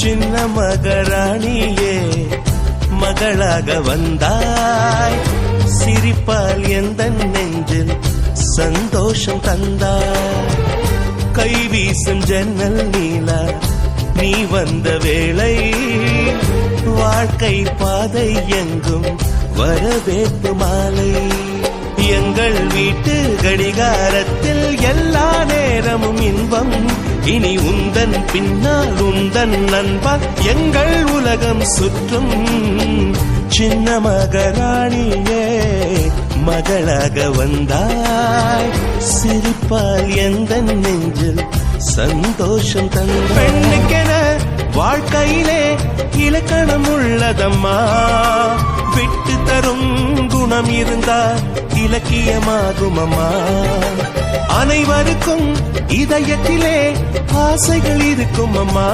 சின்ன மகாராணியே மகளாக வந்தாய், சிரிப்பால் எந்த நெஞ்சில் சந்தோஷம் தந்தாய். கை வீசும் ஜன்னல் நீலா நீ வந்த வேளை, வாழ்க்கை பாதை எங்கும் வரவேற்பு மாலை. எங்கள் வீட்டு கடிகாரத்தில் எல்லா நேரமும் இன்பம், இனி உந்தன் பின்னால் உந்தன் நண்பன் எங்கள் உலகம் சுற்றும். சின்ன மகாராணியே மகளாக வந்தாய், சிரிப்பால் எந்த நெஞ்சில் சந்தோஷம் தந்த. பெண்ணுக்கென வாழ்க்கையிலே இலக்கணம் உள்ளதம்மா, விட்டு தரும் குணம் இருந்தால் இலக்கியமாகும் அம்மா. அனைவருக்கும் இதயத்திலே ஆசைகள் இருக்கும் அம்மா.